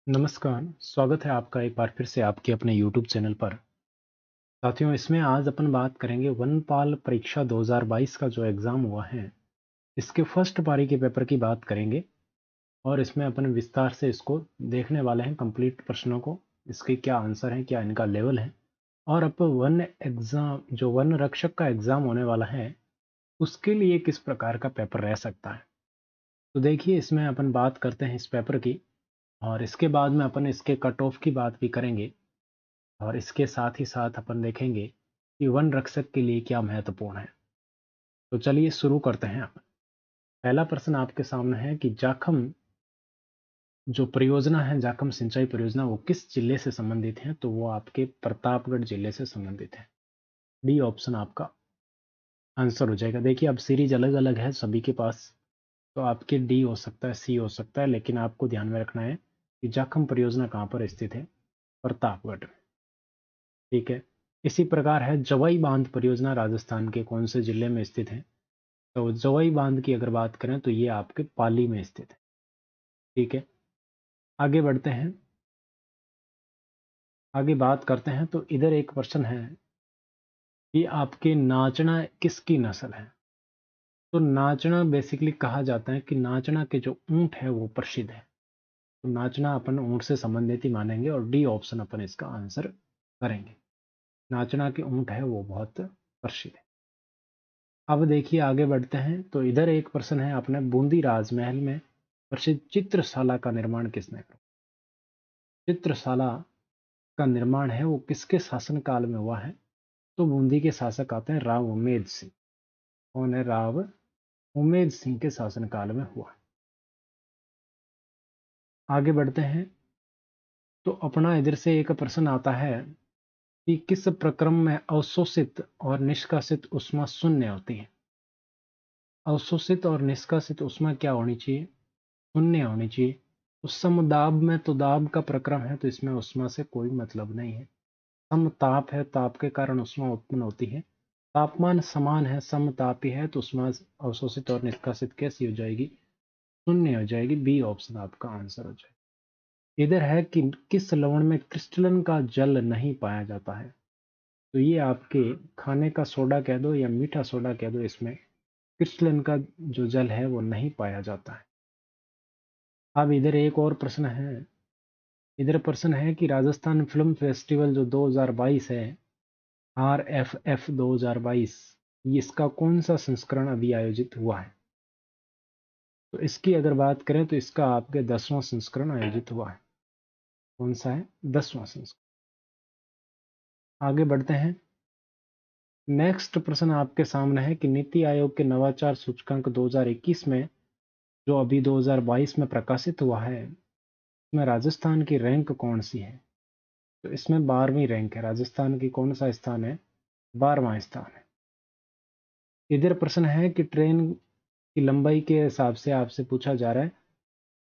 नमस्कार, स्वागत है आपका एक बार फिर से आपके अपने YouTube चैनल पर। साथियों, इसमें आज अपन बात करेंगे वनपाल परीक्षा 2022 का जो एग्ज़ाम हुआ है, इसके फर्स्ट पारी के पेपर की बात करेंगे और इसमें अपन विस्तार से इसको देखने वाले हैं कंप्लीट प्रश्नों को, इसके क्या आंसर हैं, क्या इनका लेवल है और अब वन रक्षक का एग्ज़ाम होने वाला है, उसके लिए किस प्रकार का पेपर रह सकता है। तो देखिए, इसमें अपन बात करते हैं इस पेपर की और इसके बाद में अपन इसके कट ऑफ की बात भी करेंगे और इसके साथ ही साथ अपन देखेंगे कि वन रक्षक के लिए क्या महत्वपूर्ण है। तो चलिए शुरू करते हैं अपन। पहला प्रश्न आपके सामने है कि जाखम जो परियोजना है, जाखम सिंचाई परियोजना, वो किस जिले से संबंधित है? तो वो आपके प्रतापगढ़ जिले से संबंधित है। डी ऑप्शन आपका आंसर हो जाएगा। देखिए, अब सीरीज अलग अलग है सभी के पास, तो आपके डी हो सकता है, सी हो सकता है, लेकिन आपको ध्यान में रखना है कि जाखम परियोजना कहाँ पर स्थित है? प्रतापगढ़। ठीक है। इसी प्रकार है जवाई बांध परियोजना राजस्थान के कौन से जिले में स्थित है? तो जवाई बांध की अगर बात करें तो ये आपके पाली में स्थित है। ठीक है। आगे बढ़ते हैं, आगे बात करते हैं। तो इधर एक प्रश्न है कि आपके नाचना किसकी नस्ल है? तो नाचना बेसिकली कहा जाता है कि नाचना के जो ऊंट है वो प्रसिद्ध है, तो नाचना अपन ऊंट से संबंधित ही मानेंगे और डी ऑप्शन अपन इसका आंसर करेंगे। नाचना के ऊंट है वो बहुत प्रसिद्ध है। अब देखिए, आगे बढ़ते हैं। तो इधर एक प्रश्न है अपने, बूंदी राजमहल में प्रसिद्ध चित्रशाला का निर्माण किसने किया? चित्रशाला का निर्माण है वो किसके शासनकाल में हुआ है? तो बूंदी के शासक आते हैं राव उमेद सिंह। कौन है? राव उमेद सिंह के शासनकाल में हुआ। आगे बढ़ते हैं। तो अपना इधर से एक प्रश्न आता है कि किस प्रक्रम में अवशोषित और निष्कासित उष्मा शून्य होती है? अवशोषित और निष्कासित उष्मा क्या होनी चाहिए? शून्य होनी चाहिए। तो समदाब में तो दाब का प्रक्रम है, तो इसमें उष्मा से कोई मतलब नहीं है। समताप है, ताप के कारण उष्मा उत्पन्न होती है। तापमान समान है, समतापी है, तो उष्मा अवशोषित और निष्कासित कैसी हो जाएगी? शून्य हो जाएगी। बी ऑप्शन आपका आंसर हो जाएगा। इधर है कि किस लवण में क्रिस्टलन का जल नहीं पाया जाता है? तो ये आपके खाने का सोडा कह दो या मीठा सोडा कह दो, इसमें क्रिस्टलन का जो जल है वो नहीं पाया जाता है। अब इधर एक और प्रश्न है। इधर प्रश्न है कि राजस्थान फिल्म फेस्टिवल जो 2022 है, RFF 2022, इसका कौन सा संस्करण अभी आयोजित हुआ है? तो इसकी अगर बात करें तो इसका आपके 10वां संस्करण आयोजित हुआ है। कौन सा है? 10वां संस्करण। आगे बढ़ते हैं। नेक्स्ट प्रश्न आपके सामने है कि नीति आयोग के नवाचार सूचकांक 2021 में जो अभी 2022 में प्रकाशित हुआ है, इसमें राजस्थान की रैंक कौन सी है? तो इसमें 12वीं रैंक है। राजस्थान की कौन सा स्थान है? 12वां स्थान है। इधर प्रश्न है कि ट्रेन की लंबाई के हिसाब से आपसे पूछा जा रहा है,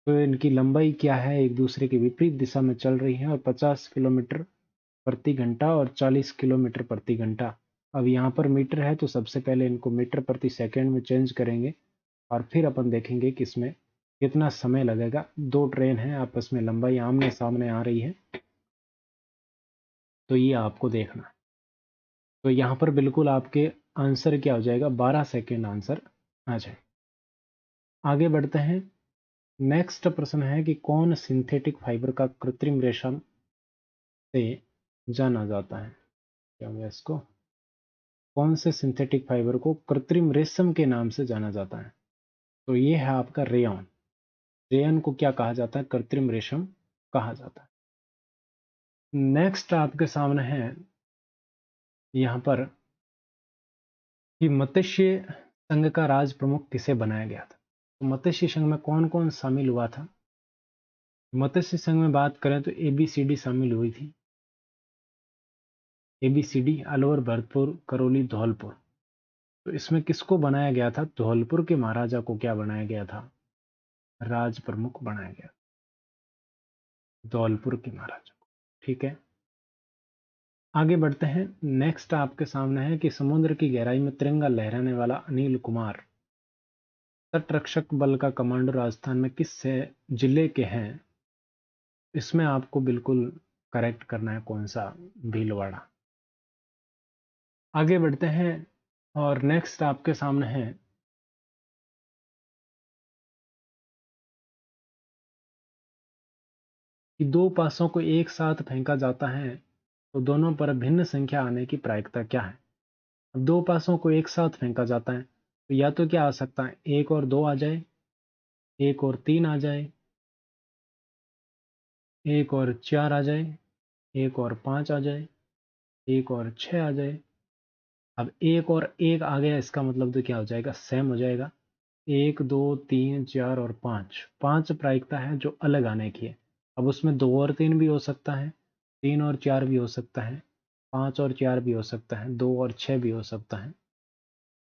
तो इनकी लंबाई क्या है? एक दूसरे के विपरीत दिशा में चल रही है और 50 किलोमीटर प्रति घंटा और 40 किलोमीटर प्रति घंटा। अब यहाँ पर मीटर है, तो सबसे पहले इनको मीटर प्रति सेकंड में चेंज करेंगे और फिर अपन देखेंगे कि इसमें कितना समय लगेगा। दो ट्रेन है, आपस में लंबाई आमने सामने आ रही है, तो ये आपको देखना है। तो यहाँ पर बिल्कुल आपके आंसर क्या हो जाएगा? 12 सेकेंड आंसर आ जाए। आगे बढ़ते हैं। नेक्स्ट प्रश्न है कि कौन सिंथेटिक फाइबर का कृत्रिम रेशम से जाना जाता है? क्या हुआ इसको? कौन से सिंथेटिक फाइबर को कृत्रिम रेशम के नाम से जाना जाता है? तो ये है आपका रेयन। रेयन को क्या कहा जाता है? कृत्रिम रेशम कहा जाता है। नेक्स्ट आपके सामने है यहाँ पर कि मत्स्य संघ का राज प्रमुख किसे बनाया गया था? तो मत्स्य संघ में कौन कौन शामिल हुआ था? मत्स्य संघ में बात करें तो ABCD शामिल हुई थी। ABCD अलवर, भरतपुर, करौली, धौलपुर। तो इसमें किसको बनाया गया था? धौलपुर के महाराजा को क्या बनाया गया था? राज प्रमुख बनाया गया। धौलपुर के महाराजा को। ठीक है। आगे बढ़ते हैं। नेक्स्ट आपके सामने है कि समुद्र की गहराई में तिरंगा लहराने वाला अनिल कुमार तटरक्षक बल का कमांडर राजस्थान में किस जिले के हैं? इसमें आपको बिल्कुल करेक्ट करना है कौन सा, भीलवाड़ा। आगे बढ़ते हैं और नेक्स्ट आपके सामने है कि दो पासों को एक साथ फेंका जाता है तो दोनों पर भिन्न संख्या आने की प्रायिकता क्या है। अब दो पासों को एक साथ फेंका जाता है तो या तो क्या आ सकता है, एक और दो आ जाए, एक और तीन आ जाए, एक और चार आ जाए, एक और पांच आ जाए, एक और छह आ जाए। अब एक और एक आ गया, इसका मतलब तो क्या हो जाएगा, सेम हो जाएगा। एक दो तीन चार और पाँच, पांच प्रायिकता है जो अलग आने की है। अब उसमें दो और तीन भी हो सकता है, तीन और चार भी हो सकता है, पांच और चार भी हो सकता है, दो और छह भी हो सकता है।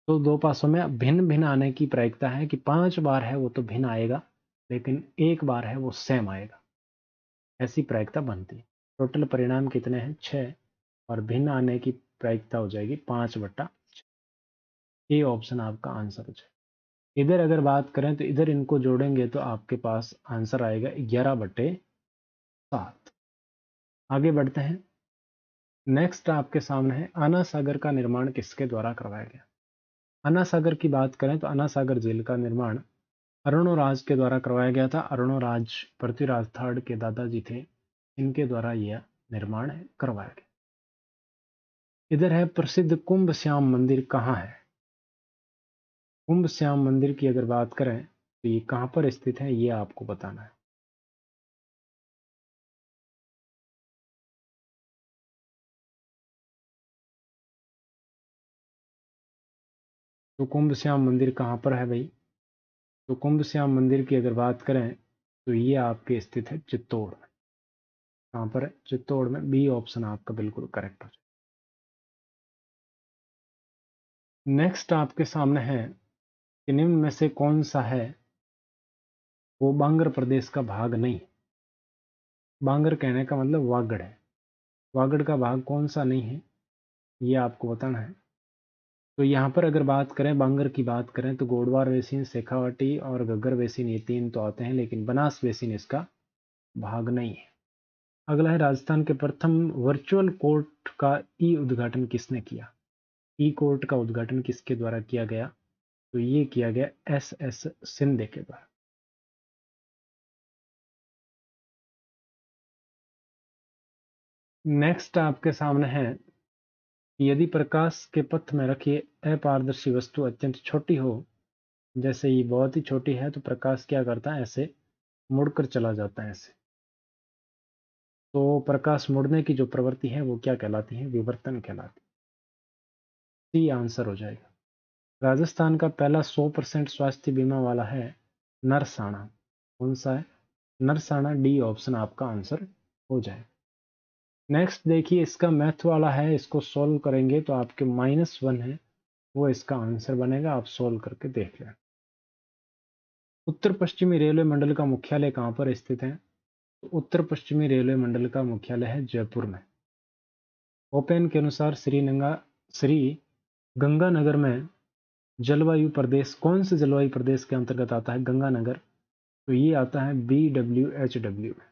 तो दो पासों में भिन्न भिन्न आने की प्रायिकता है कि पांच बार है वो तो भिन्न आएगा, लेकिन एक बार है वो सेम आएगा, ऐसी प्रायिकता बनती है। टोटल परिणाम कितने हैं, छः, और भिन्न आने की प्रायिकता हो जाएगी 5/6। ये ऑप्शन आपका आंसर हो जाएगा। इधर अगर बात करें तो इधर इनको जोड़ेंगे तो आपके पास आंसर आएगा 11/7। आगे बढ़ते हैं। नेक्स्ट आपके सामने है, आना सागर का निर्माण किसके द्वारा करवाया गया। आना सागर की बात करें तो आना सागर झील का निर्माण अरुणोराज के द्वारा करवाया गया था। अरुणोराज पृथ्वीराज थर्ड के दादाजी थे, इनके द्वारा यह निर्माण करवाया गया। इधर है प्रसिद्ध कुंभ श्याम मंदिर कहाँ है। कुंभ श्याम मंदिर की अगर बात करें तो ये कहाँ पर स्थित है, ये आपको बताना है। तो कुंभ श्याम मंदिर कहाँ पर है भाई, तो कुंभ श्याम मंदिर की अगर बात करें तो ये आपके स्थित है चित्तौड़ में। कहाँ पर है, चित्तौड़ में। बी ऑप्शन आपका बिल्कुल करेक्ट हो जाए। नेक्स्ट आपके सामने है कि निम्न में से कौन सा है वो बांगर प्रदेश का भाग नहीं। बांगर कहने का मतलब वागड़ है, वागड़ का भाग कौन सा नहीं है, ये आपको बताना है। तो यहाँ पर अगर बात करें, बांगर की बात करें तो गोडवार बेसिन, शेखावाटी और घग्गर बेसिन, ये तीन तो आते हैं, लेकिन बनास बेसिन इसका भाग नहीं है। अगला है, राजस्थान के प्रथम वर्चुअल कोर्ट का ई उद्घाटन किसने किया। ई कोर्ट का उद्घाटन किसके द्वारा किया गया, तो ये किया गया एस सिंधे के द्वारा। नेक्स्ट आपके सामने है, यदि प्रकाश के पथ में रखी अपारदर्शी वस्तु अत्यंत छोटी हो, जैसे ये बहुत ही छोटी है, तो प्रकाश क्या करता है, ऐसे मुड़कर चला जाता है ऐसे। तो प्रकाश मुड़ने की जो प्रवृत्ति है वो क्या कहलाती है, विवर्तन कहलाती है। सी आंसर हो जाएगा। राजस्थान का पहला 100% स्वास्थ्य बीमा वाला है नरसाना, कौन सा है, नरसाना। डी ऑप्शन आपका आंसर हो जाए। नेक्स्ट देखिए, इसका मैथ वाला है, इसको सॉल्व करेंगे तो आपके -1 है वो इसका आंसर बनेगा, आप सॉल्व करके देख लें। उत्तर पश्चिमी रेलवे मंडल का मुख्यालय कहाँ पर स्थित है, तो उत्तर पश्चिमी रेलवे मंडल का मुख्यालय है जयपुर में। ओपेन के अनुसार श्री गंगानगर में जलवायु प्रदेश कौन से जलवायु प्रदेश के अंतर्गत आता है, गंगानगर, तो ये आता है BWHW में।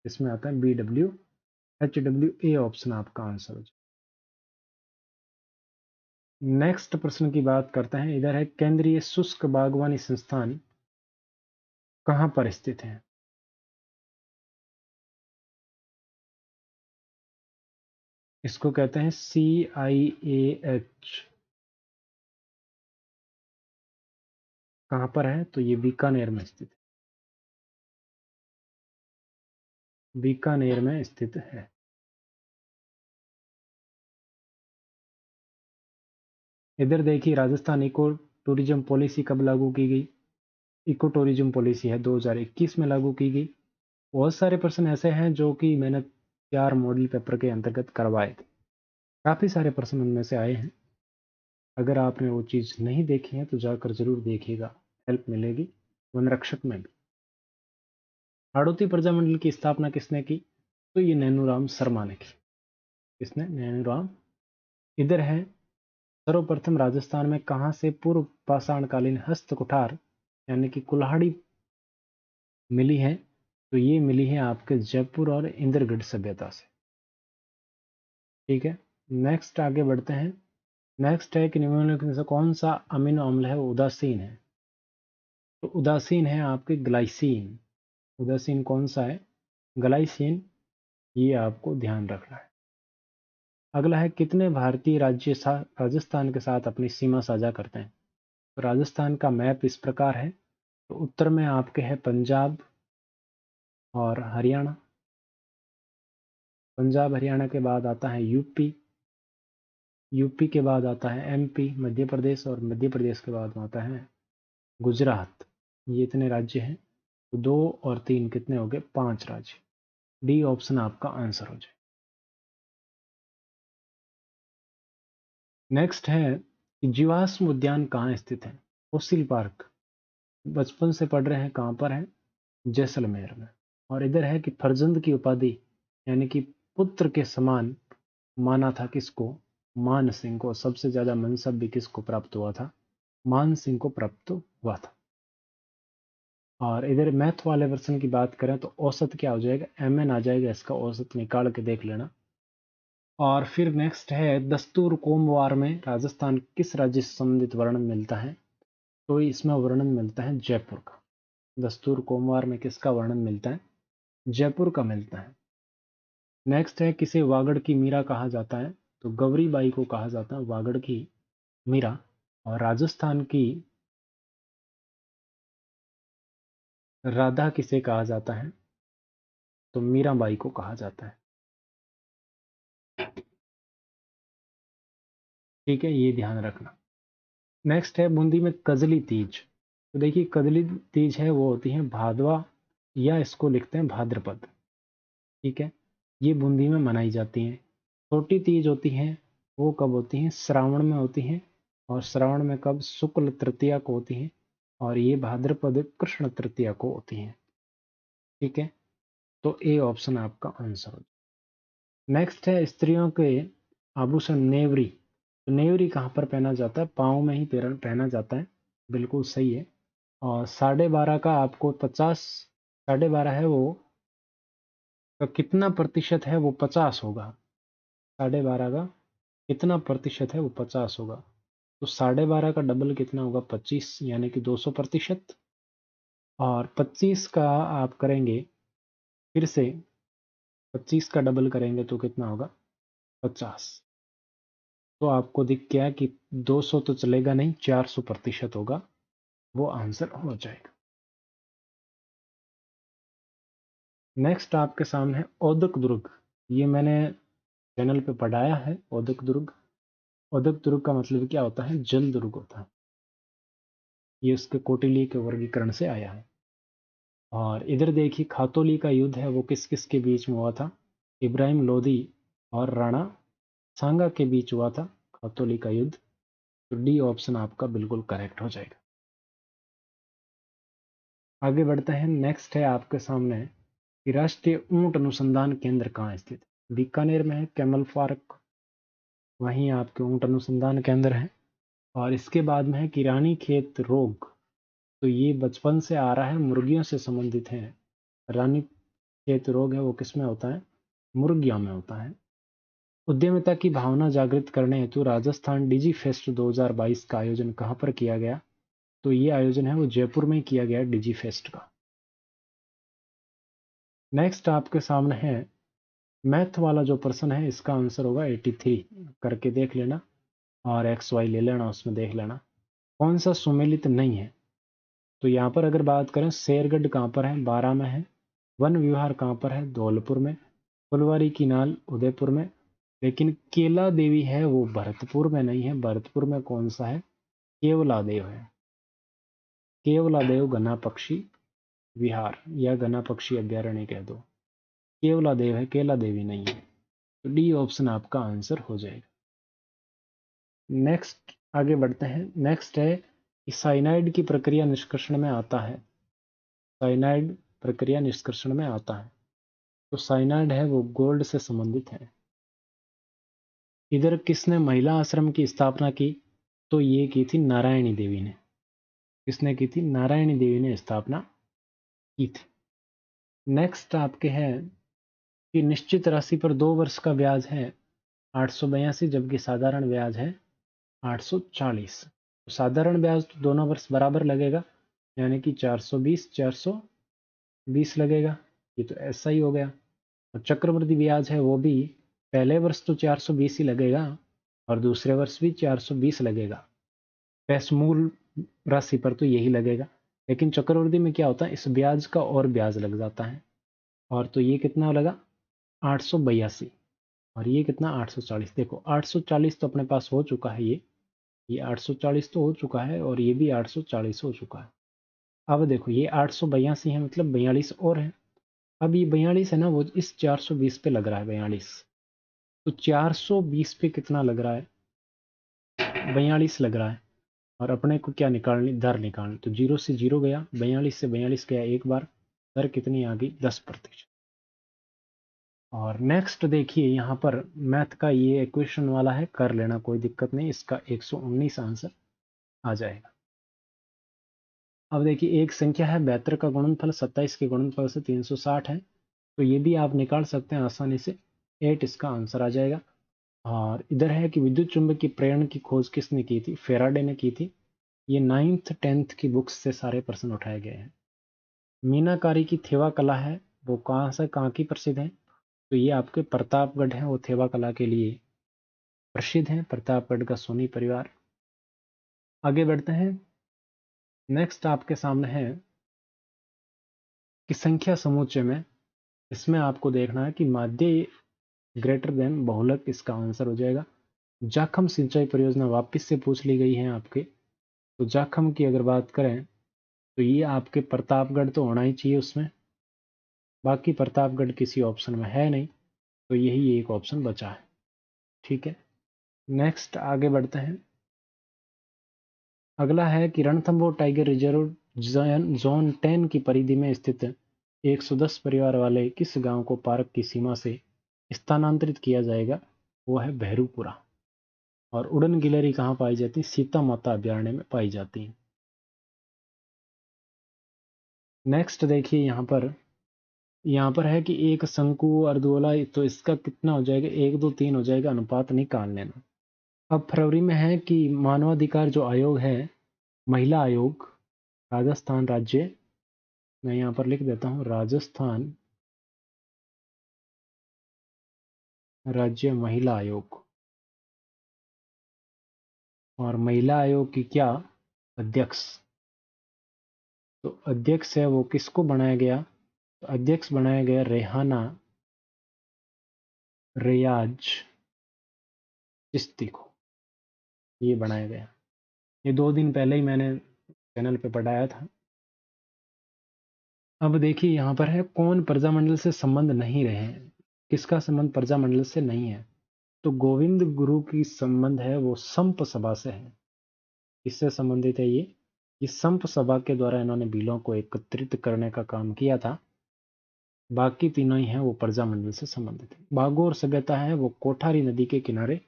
इसमें आता है BWHW, ए ऑप्शन आपका आंसर हो जाए। नेक्स्ट प्रश्न की बात करते हैं। इधर है, केंद्रीय शुष्क बागवानी संस्थान कहाँ पर स्थित है। इसको कहते हैं CIAH। कहाँ पर है, तो ये बीकानेर में स्थित है, बीकानेर में स्थित है। इधर देखिए, राजस्थान इको टूरिज्म पॉलिसी कब लागू की गई। इको टूरिज्म पॉलिसी है 2021 में लागू की गई। बहुत सारे प्रश्न ऐसे हैं जो कि मैंने 4 मॉडल पेपर के अंतर्गत करवाए थे, काफ़ी सारे प्रश्न उनमें से आए हैं। अगर आपने वो चीज़ नहीं देखी है तो जाकर जरूर देखिएगा, हेल्प मिलेगी। वनरक्षक में भी। हाड़ौती प्रजामंडल की स्थापना किसने की, तो ये नैनूराम शर्मा ने की। किसने, नैनूराम। इधर है, सर्वप्रथम राजस्थान में कहाँ से पूर्व पाषाणकालीन हस्त कुठार यानी कि कुल्हाड़ी मिली है, तो ये मिली है आपके जयपुर और इंद्रगढ़ सभ्यता से। ठीक है, नेक्स्ट आगे बढ़ते हैं। नेक्स्ट है कि निम्नलिखित में से कौन सा अमीनो अम्ल है वो उदासीन है। तो उदासीन है आपके ग्लाइसिन। उदासीन कौन सा है? ग्लाइसिन। ये आपको ध्यान रखना है। अगला है कितने भारतीय राज्य राजस्थान के साथ अपनी सीमा साझा करते हैं। तो राजस्थान का मैप इस प्रकार है। तो उत्तर में आपके है पंजाब और हरियाणा। पंजाब हरियाणा के बाद आता है यूपी। यूपी के बाद आता है एमपी मध्य प्रदेश, और मध्य प्रदेश के बाद आता है गुजरात। ये इतने राज्य हैं। तो 2 और 3 कितने हो गए? 5 राज्य। डी ऑप्शन आपका आंसर हो जाए। नेक्स्ट है कि जीवाश्म उद्यान कहाँ स्थित है। फोसिल पार्क बचपन से पढ़ रहे हैं, कहाँ पर है? जैसलमेर में। और इधर है कि फर्जंद की उपाधि यानी कि पुत्र के समान माना था किसको? मान सिंह को। सबसे ज्यादा मनसब भी किसको प्राप्त हुआ था? मान सिंह को प्राप्त हुआ था। और इधर मैथ वाले वर्सन की बात करें तो औसत क्या हो जाएगा? mn आ जाएगा। इसका औसत निकाल के देख लेना। और फिर नेक्स्ट है दस्तूर कोमवार में राजस्थान किस राज्य से संबंधित वर्णन मिलता है। तो इसमें वर्णन मिलता है जयपुर का। दस्तूर कोमवार में किसका वर्णन मिलता है? जयपुर का मिलता है। नेक्स्ट है किसे वागड़ की मीरा कहा जाता है। तो गौरी बाई को कहा जाता है वागड़ की मीरा। और राजस्थान की राधा किसे कहा जाता है? तो मीराबाई को कहा जाता है। ठीक है, ये ध्यान रखना। नेक्स्ट है बूंदी में कजली तीज। तो देखिए कजली तीज है वो होती है भादवा, या इसको लिखते हैं भाद्रपद। ठीक है, ये बूंदी में मनाई जाती हैं। छोटी तीज होती है वो कब होती हैं? श्रावण में होती हैं। और श्रावण में कब? शुक्ल तृतीया को होती हैं। और ये भाद्रपद कृष्ण तृतीया को होती हैं। ठीक है, तो ए ऑप्शन आपका आंसर हो। नेक्स्ट है स्त्रियों के आभूषण नेवरी। तो नेवरी कहाँ पर पहना जाता है? पाँव में ही पहना जाता है। बिल्कुल सही है। और 12.5 का आपको 50, 12.5 है वो, तो कितना प्रतिशत है वो? 50 होगा। 12.5 का कितना प्रतिशत है वो? 50 होगा। तो 12.5 का डबल कितना होगा? 25, यानी कि 200%। और 25 का आप करेंगे फिर से, 25 का डबल करेंगे तो कितना होगा? 50। तो आपको दिख गया कि 200 तो चलेगा नहीं, 400% होगा, वो आंसर हो जाएगा। नेक्स्ट आपके सामने है ओदक दुर्ग। ये मैंने चैनल पे पढ़ाया है ओदक दुर्ग। ओदक दुर्ग का मतलब क्या होता है? जल दुर्ग होता है। ये उसके कोटिली के वर्गीकरण से आया है। और इधर देखिए खातोली का युद्ध है वो किस किस के बीच में हुआ था? इब्राहिम लोदी और राणा सांगा के बीच हुआ था खातोली का युद्ध। तो डी ऑप्शन आपका बिल्कुल करेक्ट हो जाएगा। आगे बढ़ते हैं। नेक्स्ट है आपके सामने कि राष्ट्रीय ऊंट अनुसंधान केंद्र कहाँ स्थित है। बीकानेर में है कैमल पार्क, वहीं आपके ऊंट अनुसंधान केंद्र है। और इसके बाद में है कि रानीखेत रोग। तो ये बचपन से आ रहा है, मुर्गियों से संबंधित है। रानीखेत रोग है वो किसमें होता है? मुर्गियों में होता है। उद्यमिता की भावना जागृत करने हेतु राजस्थान डिजी फेस्ट 2022 का आयोजन कहाँ पर किया गया? तो ये आयोजन है वो जयपुर में किया गया डिजी फेस्ट का। नेक्स्ट आपके सामने है मैथ वाला जो प्रश्न है, इसका आंसर होगा 83। करके देख लेना और एक्स वाई ले लेना, उसमें देख लेना कौन सा सुमेलित नहीं है। तो यहाँ पर अगर बात करें शेरगढ़ कहाँ पर है? 12 में है। वन विहार कहाँ पर है? धौलपुर में। फुलवारी की नाल उदयपुर में। लेकिन केला देवी है वो भरतपुर में नहीं है। भरतपुर में कौन सा है? केवला देव है। केवला देव घना पक्षी विहार या घना पक्षी अभ्यारण्य कह दो। केवला देव है, केला देवी नहीं है। तो डी ऑप्शन आपका आंसर हो जाएगा। नेक्स्ट आगे बढ़ते हैं। नेक्स्ट है कि साइनाइड की प्रक्रिया निष्कर्षण में आता है। साइनाइड प्रक्रिया निष्कर्षण में आता है। तो साइनाइड है वो गोल्ड से संबंधित है। इधर किसने महिला आश्रम की स्थापना की? तो ये की थी नारायणी देवी ने। किसने की थी? नारायणी देवी ने स्थापना की थी। नेक्स्ट आपके है कि निश्चित राशि पर 2 वर्ष का ब्याज है 882, जबकि साधारण ब्याज है 840। तो साधारण ब्याज तो दोनों वर्ष बराबर लगेगा, यानी कि 420 420 लगेगा। ये तो ऐसा ही हो गया। और चक्रवृद्धि ब्याज है वो भी पहले वर्ष तो 420 ही लगेगा और दूसरे वर्ष भी 420 लगेगा। पैस मूल राशि पर तो यही लगेगा, लेकिन चक्रवृद्धि में क्या होता है, इस ब्याज का और ब्याज लग जाता है। और तो ये कितना लगा 882 और ये कितना 840। देखो 840 तो अपने पास हो चुका है, ये 840 तो हो चुका है और ये भी 840 हो चुका है। अब देखो ये 882 है, मतलब 42 और है। अब ये 42 है ना, वो इस 420 पे लग रहा है 42। तो 420 पे कितना लग रहा है, 42 लग रहा है। और अपने को क्या निकालनी, दर निकालनी। तो 0 से 0 गया, 42 से 42 गया एक बार, दर कितनी आ गई 10%। और नेक्स्ट देखिए यहाँ पर मैथ का ये इक्वेशन वाला है, कर लेना कोई दिक्कत नहीं, इसका 119 आंसर आ जाएगा। अब देखिए एक संख्या है 72 का गुणनफल 27 के गुणनफल से 360 है, तो ये भी आप निकाल सकते हैं आसानी से, 8 इसका आंसर आ जाएगा। और इधर है कि विद्युत चुंबकीय प्रेरण की खोज किसने की थी, फेराडे ने की थी। ये 9th 10th की बुक्स से सारे प्रश्न उठाए गए हैं। मीनाकारी की थेवा कला है वो कहाँ से कहाँ की प्रसिद्ध है, तो ये आपके प्रतापगढ़ है, वो थेवा कला के लिए प्रसिद्ध है, प्रतापगढ़ का सोनी परिवार। आगे बढ़ते हैं। नेक्स्ट आपके सामने है कि संख्या समुच्चय में, इसमें आपको देखना है कि माध्य ग्रेटर देन बहुलक इसका आंसर हो जाएगा। जाखम सिंचाई परियोजना वापस से पूछ ली गई है आपके, तो जाखम की अगर बात करें तो ये आपके प्रतापगढ़ तो होना ही चाहिए उसमें, बाकी प्रतापगढ़ किसी ऑप्शन में है नहीं, तो यही एक ऑप्शन बचा है। ठीक है, नेक्स्ट आगे बढ़ते हैं। अगला है कि रणथंभौर टाइगर रिजर्व जोन 10 की परिधि में स्थित 110 परिवार वाले किस गांव को पार्क की सीमा से स्थानांतरित किया जाएगा, वो है भैरूपुरा। और उड़न गिलहरी कहाँ पाई जाती है, सीता माता अभयारण्य में पाई जाती है। नेक्स्ट देखिए यहाँ पर है कि एक शंकु अर्धगोला, तो इसका कितना हो जाएगा, 1 2 3 हो जाएगा, अनुपात निकाल लेना। अब फरवरी में है कि मानवाधिकार जो आयोग है, महिला आयोग, राजस्थान राज्य, मैं यहाँ पर लिख देता हूँ, राजस्थान राज्य महिला आयोग। और महिला आयोग की क्या, अध्यक्ष। तो अध्यक्ष है वो किसको बनाया गया, तो अध्यक्ष बनाया गया रेहाना रियाज चिश्ती को, ये बनाया गया। ये 2 दिन पहले ही मैंने चैनल पे पढ़ाया था। अब देखिए यहाँ पर है कौन प्रजामंडल से संबंध नहीं रहे हैं, किसका संबंध प्रजामंडल से नहीं है, तो गोविंद गुरु की संबंध है वो संप सभा से है। किससे संबंधित है ये संप सभा के द्वारा इन्होंने बिलों को एकत्रित करने का काम किया था। बाकी तीनों ही हैं वो प्रजामंडल से संबंधित है। बागोर सभ्यता है वो कोठारी नदी के किनारे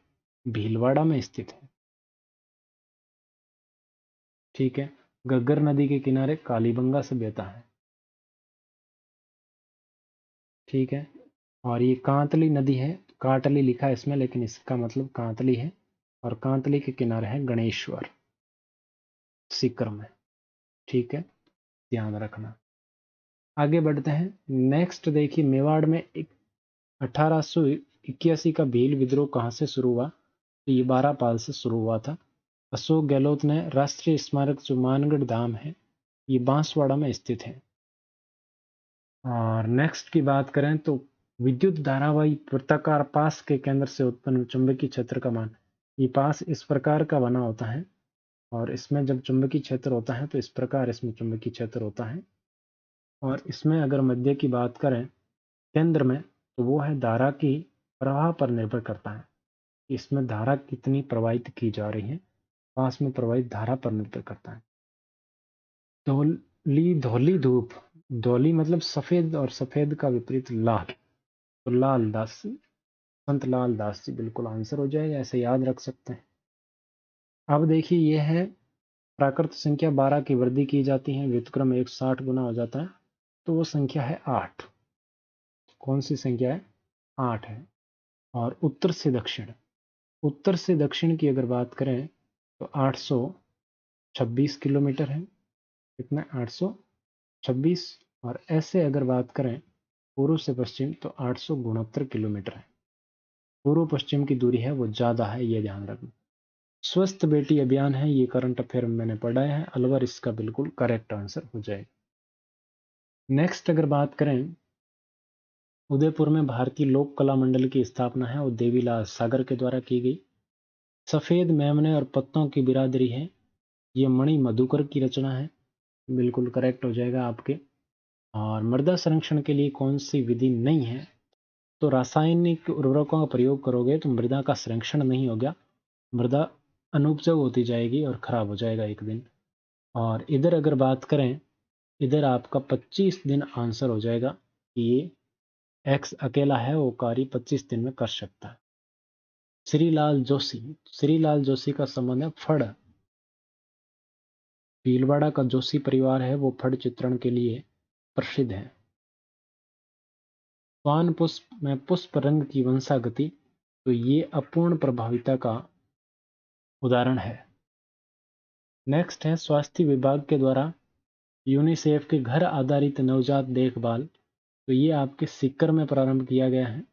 भीलवाड़ा में स्थित है। ठीक है, गग्गर नदी के किनारे कालीबंगा सभ्यता है। ठीक है, और ये कांतली नदी है, काटली लिखा है इसमें लेकिन इसका मतलब कांतली है, और कांतली के किनारे है गणेश्वर, सीकर में। ठीक है, ध्यान रखना। आगे बढ़ते हैं। नेक्स्ट देखिए मेवाड़ में 1881 का भील विद्रोह कहाँ से शुरू हुआ, तो ये 12 पाल से शुरू हुआ था। अशोक गहलोत ने राष्ट्रीय स्मारक जो मानगढ़ धाम है ये बांसवाड़ा में स्थित है। और नेक्स्ट की बात करें तो विद्युत धारावाही वृत्ताकार पास के केंद्र से उत्पन्न चुंबकीय क्षेत्र का मान, ये पास इस प्रकार का बना होता है, और इसमें जब चुंबकीय क्षेत्र होता है तो इस प्रकार इसमें चुंबकीय क्षेत्र होता है। और इसमें अगर मध्य की बात करें केंद्र में, तो वो है धारा की प्रवाह पर निर्भर करता है, इसमें धारा कितनी प्रवाहित की जा रही है, पास में प्रवाहित धारा पर निर्भर करता है। धौली धूप, धौली मतलब सफेद, और सफेद का विपरीत लाल, तो लाल दास, संत लाल दास जी बिल्कुल आंसर हो जाएगा, ऐसे याद रख सकते हैं। अब देखिए ये है प्राकृत संख्या 12 की वृद्धि की जाती है, व्युत्क्रम 160 गुना हो जाता है। तो वो संख्या है 8। कौन सी संख्या है? 8 है। और उत्तर से दक्षिण की अगर बात करें तो 826 किलोमीटर है। कितना? 826। और ऐसे अगर बात करें पूर्व से पश्चिम तो 869 किलोमीटर है। पूर्व पश्चिम की दूरी है वो ज़्यादा है, ये ध्यान रखना। स्वस्थ बेटी अभियान है, ये करंट अफेयर मैंने पढ़ा है। अलवर इसका बिल्कुल करेक्ट आंसर हो जाएगा। नेक्स्ट अगर बात करें, उदयपुर में भारतीय लोक कला मंडल की स्थापना है और देवीलाल सागर के द्वारा की गई। सफेद मेमने और पत्तों की बिरादरी है, ये मणि मधुकर की रचना है। बिल्कुल करेक्ट हो जाएगा आपके। और मृदा संरक्षण के लिए कौन सी विधि नहीं है? तो रासायनिक उर्वरकों का प्रयोग करोगे तो मृदा का संरक्षण नहीं होगा, मृदा अनुपजाऊ होती जाएगी और खराब हो जाएगा एक दिन। और इधर अगर बात करें, इधर आपका 25 दिन आंसर हो जाएगा कि ये एक्स अकेला है, वो कार्य 25 दिन में कर सकता है। श्रीलाल जोशी का संबंध है फड़। भीलवाड़ा का जोशी परिवार है वो फड़ चित्रण के लिए प्रसिद्ध है। स्वान पुष्प में पुष्प रंग की वंशागति, तो ये अपूर्ण प्रभाविता का उदाहरण है। नेक्स्ट है स्वास्थ्य विभाग के द्वारा यूनिसेफ के घर आधारित नवजात देखभाल, तो ये आपके सीकर में प्रारंभ किया गया है।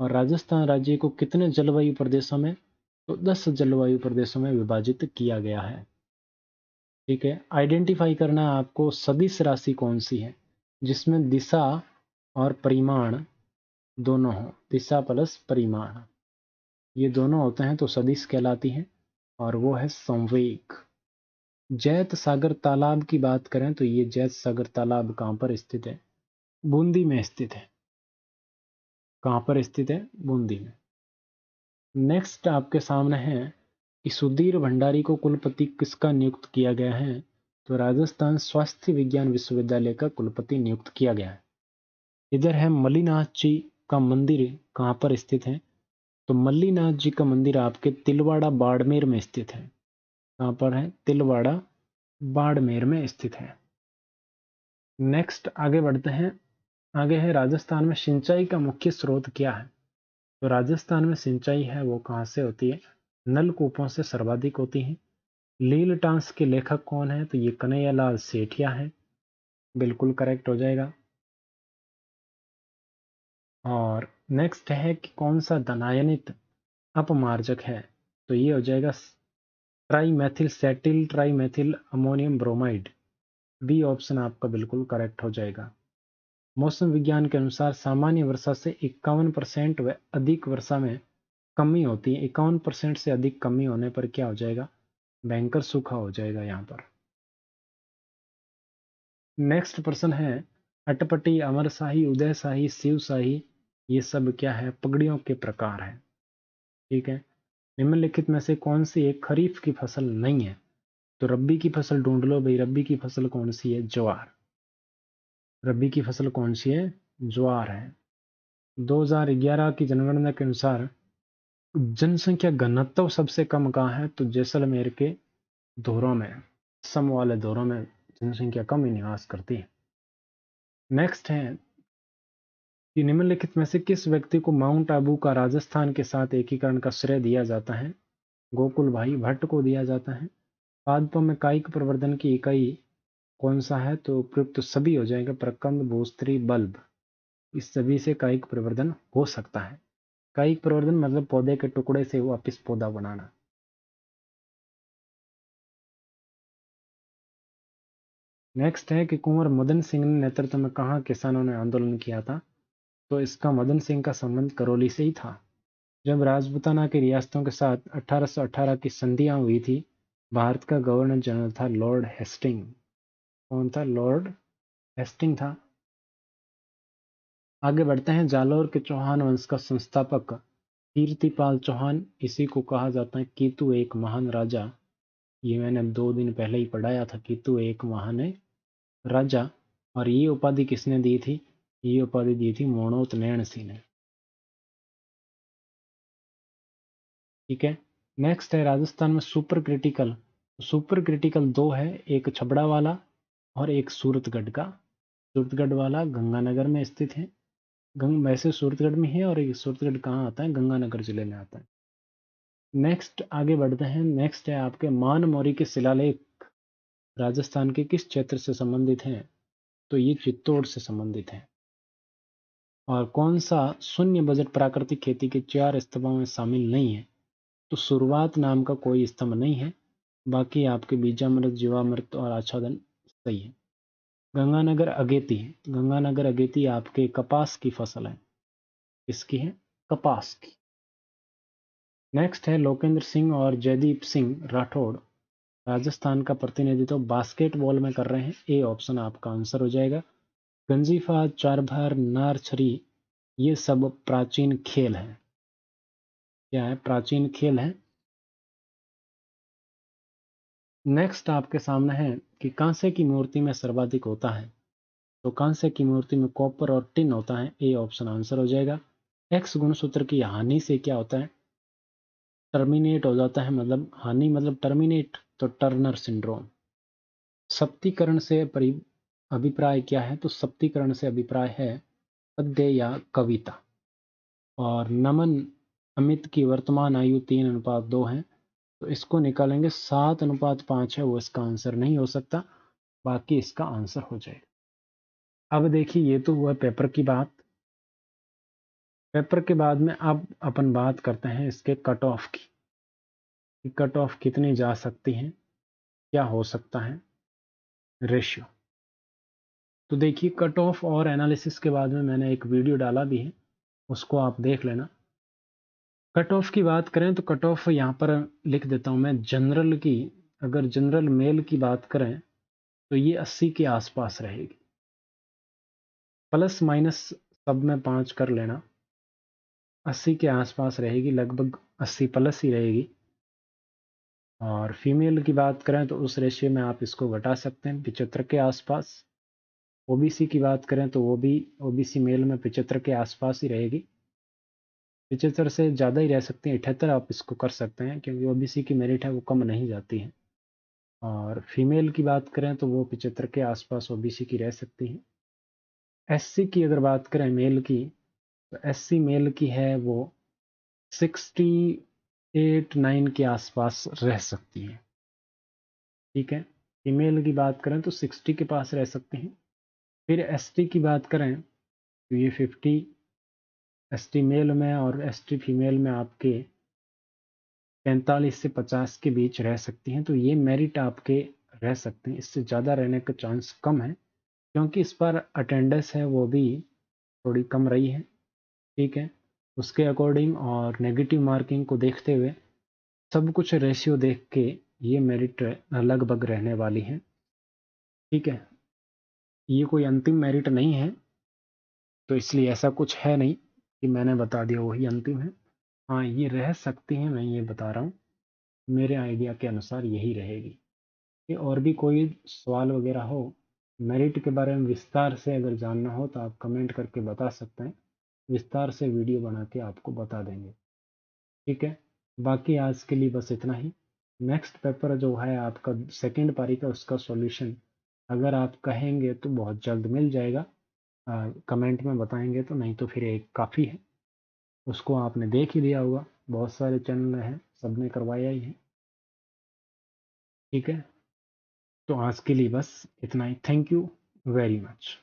और राजस्थान राज्य को कितने जलवायु प्रदेशों में? तो 10 जलवायु प्रदेशों में विभाजित किया गया है। ठीक है, आइडेंटिफाई करना है आपको सदिश राशि कौन सी है जिसमें दिशा और परिमाण दोनों हो। दिशा प्लस परिमाण ये दोनों होते हैं तो सदिश कहलाती है, और वो है संवेग। जैत सागर तालाब की बात करें तो ये जैत सागर तालाब कहाँ पर स्थित है? बूंदी में स्थित है। कहाँ पर स्थित है? बूंदी में। नेक्स्ट आपके सामने है कि सुधीर भंडारी को कुलपति किसका नियुक्त किया गया है? तो राजस्थान स्वास्थ्य विज्ञान विश्वविद्यालय का कुलपति नियुक्त किया गया है। इधर है मल्लीनाथ जी का मंदिर कहाँ पर स्थित है? तो मल्लीनाथ जी का मंदिर आपके तिलवाड़ा बाड़मेर में स्थित है। कहाँ पर है? तिलवाड़ा बाड़मेर में स्थित है। नेक्स्ट आगे बढ़ते हैं। आगे है राजस्थान में सिंचाई का मुख्य स्रोत क्या है? तो राजस्थान में सिंचाई है वो कहाँ से होती है? नलकूपों से सर्वाधिक होती है। लील टांस के लेखक कौन है? तो ये कन्हैयालाल सेठिया है। बिल्कुल करेक्ट हो जाएगा। और नेक्स्ट है कि कौन सा धनायनित अपमार्जक है? तो ये हो जाएगा trimethyl cetyl trimethyl ammonium bromide. B option आपका बिल्कुल करेक्ट हो जाएगा। मौसम विज्ञान के अनुसार सामान्य वर्षा से 51% व अधिक वर्षा में कमी होती है। 51% से अधिक कमी होने पर क्या हो जाएगा? भयंकर सूखा हो जाएगा यहाँ पर। नेक्स्ट प्रश्न है अटपटी, अमरशाही, उदयशाही, शिवशाही, ये सब क्या है? पगड़ियों के प्रकार है। ठीक है, निम्नलिखित में से कौन सी एक खरीफ की फसल नहीं है? तो रब्बी की फसल ढूंढ लो भाई। रब्बी की फसल कौन सी है? ज्वार। रब्बी की फसल कौन सी है? ज्वार है। 2011 की जनगणना के अनुसार जनसंख्या घनत्व सबसे कम कहाँ है? तो जैसलमेर के धोरों में, सम वाले धोरों में जनसंख्या कम ही निवास करती है। नेक्स्ट है कि निम्नलिखित में से किस व्यक्ति को माउंट आबू का राजस्थान के साथ एकीकरण का श्रेय दिया जाता है? गोकुल भाई भट्ट को दिया जाता है। पादपों में कायिक प्रवर्धन की इकाई कौन सा है? तो उपयुक्त सभी हो जाएगा। प्रकंद, भूस्त्री, बल्ब, इस सभी से कायिक प्रवर्धन हो सकता है। कायिक प्रवर्धन मतलब पौधे के टुकड़े से वापिस पौधा बनाना। नेक्स्ट है कि कुंवर मदन सिंह ने नेतृत्व में कहाँ किसानों ने आंदोलन किया था? तो इसका मदन सिंह का संबंध करौली से ही था। जब राजपूताना की रियासतों के साथ 1818 की संधियां हुई थी, भारत का गवर्नर जनरल था लॉर्ड हेस्टिंग। कौन था? लॉर्ड हेस्टिंग था। आगे बढ़ते हैं। जालौर के चौहान वंश का संस्थापक कीर्तिपाल चौहान, इसी को कहा जाता है कीतु एक महान राजा। ये मैंने 2 दिन पहले ही पढ़ाया था, कीतु एक महान राजा। और ये उपाधि किसने दी थी? ये उपाधि दी थी मोणोत नैण सिंह ने। ठीक है, नेक्स्ट है राजस्थान में सुपर क्रिटिकल। सुपर क्रिटिकल 2 है, एक छबड़ा वाला और एक सूरतगढ़ का। सूरतगढ़ वाला गंगानगर में स्थित है। वैसे सूरतगढ़ में है, और ये सूरतगढ़ कहाँ आता है? गंगानगर जिले में आता है। नेक्स्ट आगे बढ़ते हैं। नेक्स्ट है आपके मानमौरी के शिलालेख राजस्थान के किस क्षेत्र से संबंधित हैं? तो ये चित्तौड़ से संबंधित है। और कौन सा शून्य बजट प्राकृतिक खेती के 4 स्तंभों में शामिल नहीं है? तो शुरुआत नाम का कोई स्तंभ नहीं है, बाकी आपके बीजामृत, जीवामृत और आच्छादन सही है। गंगानगर अगेती है। गंगानगर अगेती आपके कपास की फसल है। किसकी है? कपास की। नेक्स्ट है लोकेंद्र सिंह और जयदीप सिंह राठौड़ राजस्थान का प्रतिनिधित्व बास्केटबॉल में कर रहे हैं। ए ऑप्शन आपका आंसर हो जाएगा। गंजीफा, चारभार, नारछरी, ये सब प्राचीन खेल हैं। क्या है? प्राचीन खेल है। नेक्स्ट आपके सामने है कि कांसे की मूर्ति में सर्वाधिक होता है। तो कांसे की मूर्ति में कॉपर और टिन होता है। ए ऑप्शन आंसर हो जाएगा। एक्स गुणसूत्र की हानि से क्या होता है? टर्मिनेट हो जाता है, मतलब हानि मतलब टर्मिनेट, तो टर्नर सिंड्रोम। सप्तीकरण से अभिप्राय क्या है? तो सप्तीकरण से अभिप्राय है पद्य या कविता। और नमन अमित की वर्तमान आयु 3:2 है, तो इसको निकालेंगे। 7:5 है, वो इसका आंसर नहीं हो सकता, बाकी इसका आंसर हो जाएगा। अब देखिए, ये तो हुआ पेपर की बात। पेपर के बाद में अब अपन बात करते हैं इसके कट ऑफ की। कट ऑफ कितनी जा सकती है, क्या हो सकता है रेशियो। तो देखिए, कट ऑफ और एनालिसिस के बाद में मैंने एक वीडियो डाला भी है, उसको आप देख लेना। कट ऑफ की बात करें तो कट ऑफ यहाँ पर लिख देता हूँ मैं जनरल की। अगर जनरल मेल की बात करें तो ये 80 के आसपास रहेगी। प्लस माइनस सब में 5 कर लेना, 80 के आसपास रहेगी, लगभग 80 प्लस ही रहेगी। और फीमेल की बात करें तो उस रेशियो में आप इसको घटा सकते हैं, 75 के आसपास। ओबीसी की बात करें तो वो भी ओबीसी मेल में 75 के आसपास ही रहेगी। 75 से ज़्यादा ही रह सकती है, 78 आप इसको कर सकते हैं, क्योंकि ओबीसी की मेरिट है वो कम नहीं जाती है। और फीमेल की बात करें तो वो 75 के आसपास ओबीसी की रह सकती है। एससी की अगर बात करें मेल की, तो एससी मेल की है वो 68-9 के आसपास रह सकती है। ठीक है। फीमेल की बात करें तो 60 के पास रह सकती हैं। फिर एसटी की बात करें तो ये 50 एसटी मेल में और एसटी फीमेल में आपके 45 से 50 के बीच रह सकती हैं। तो ये मेरिट आपके रह सकते हैं, इससे ज़्यादा रहने का चांस कम है, क्योंकि इस पर अटेंडेंस है वो भी थोड़ी कम रही है। ठीक है। उसके अकॉर्डिंग और नेगेटिव मार्किंग को देखते हुए सब कुछ रेशियो देख के ये मेरिट लगभग रहने वाली है। ठीक है। ये कोई अंतिम मेरिट नहीं है, तो इसलिए ऐसा कुछ है नहीं कि मैंने बता दिया वही अंतिम है। हाँ, ये रह सकती हैं, मैं ये बता रहा हूँ, मेरे आइडिया के अनुसार यही रहेगी। कि और भी कोई सवाल वगैरह हो, मेरिट के बारे में विस्तार से अगर जानना हो तो आप कमेंट करके बता सकते हैं, विस्तार से वीडियो बना के आपको बता देंगे। ठीक है। बाकी आज के लिए बस इतना ही। नेक्स्ट पेपर जो है आपका सेकंड पारी का, उसका सॉल्यूशन अगर आप कहेंगे तो बहुत जल्द मिल जाएगा। कमेंट में बताएंगे तो, नहीं तो फिर एक काफ़ी है, उसको आपने देख ही लिया होगा, बहुत सारे चैनल हैं, सब ने करवाया ही है। ठीक है। तो आज के लिए बस इतना ही। Thank you very much.